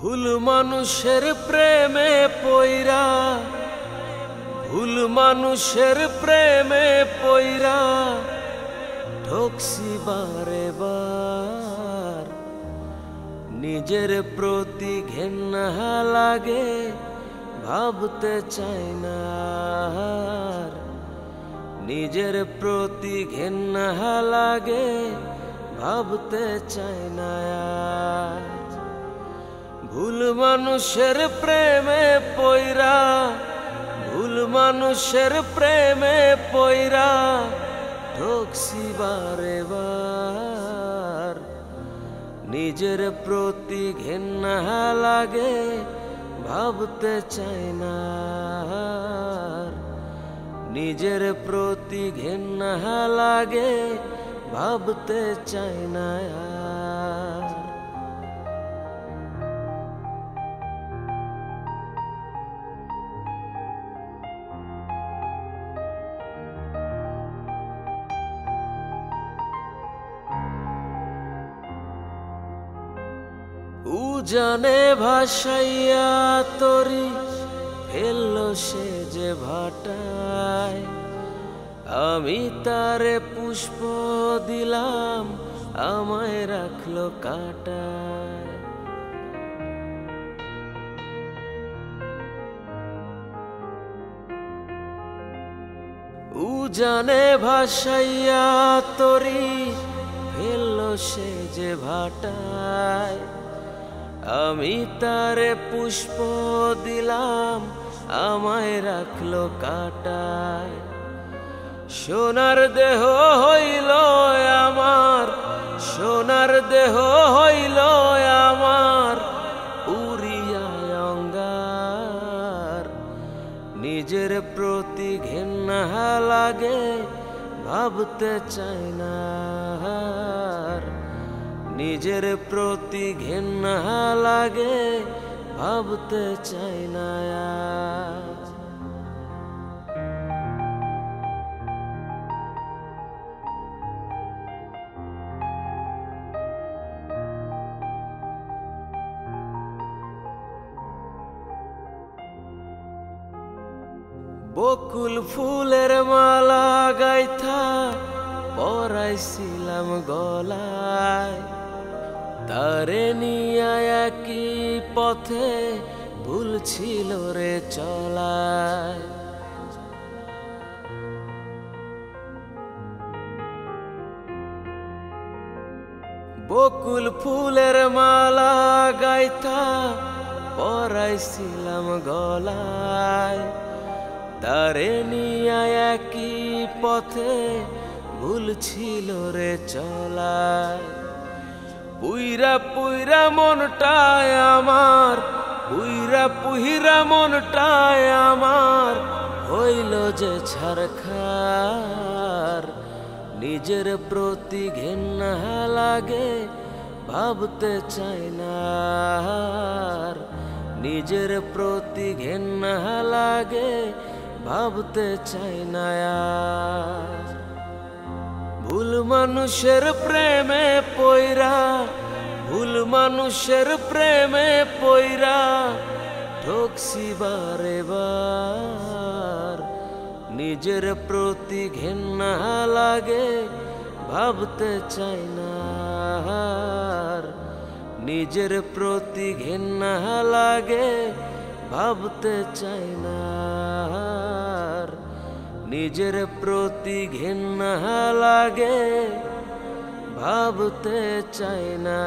ভুল মানুষের প্রেমে পইরা, ভুল মানুষের প্রেমে পইরা ঠকছি বারে বার। নিজের প্রতি ঘেন্না লাগে, ভাবতে চাই না। নিজের প্রতি ঘেন্না লাগে, ভাবতে চাই না। ভুল মানুষের প্রেমে পইরা, ভুল মানুষের প্রেমে পইরা ঠকছি বারে বার। নিজের প্রতি ঘেন্না লাগে, ভাবতে চাই না। নিজের প্রতি ঘেন্না লাগে, ভাবতে চাই না। উজানে ভাসাইয়া তরি ফেললো সে যে ভাটায়। আমি তারে পুষ্প দিলাম, আমায় রাখলো কাঁটায়। উজানে ভাসাইয়া তরি ফেললো সে যে ভাটায়। আমি তারে পুষ্প দিলাম, আমায় রাখলো কাঁটায়। সোনার দেহ হইল আমার, সোনার দেহ হইল আমার উড়িয়া অঙ্গার। নিজের প্রতি ঘেন্না লাগে, ভাবতে চাই না। নিজের প্রতি ঘেন্না লাগে, ভাবতে চাই না। বকুল ফুলের মালা গাইথা পরাইছিলাম গলায়। তারে নিয়া একই পথে ভুল ছিল রে চলায়। বকুল ফুলের মালা গাইথা পরাইছিলাম গলায়। তারে নিয়া একই পথে ভুল ছিল রে চলায়। পুইরা পুইরা মনটায় আমার, পুইরা পুইরা মনটায় আমার হইল যে ছারখার। নিজের প্রতি ঘেন্না লাগে, ভাবতে চাই না। নিজের প্রতি ঘেন্না লাগে, ভাবতে চাই না। ভুল মানুষের প্রেমে পইরা, ভুল মানুষের প্রেমে পইরা ঠকছি বারে বার। নিজের প্রতি ঘেন্না লাগে, ভাবতে চাই না। নিজের প্রতি ঘেন্না লাগে, ভাবতে চাই না। নিজের প্রতি ঘেন্না লাগে, ভাবতে চাই না।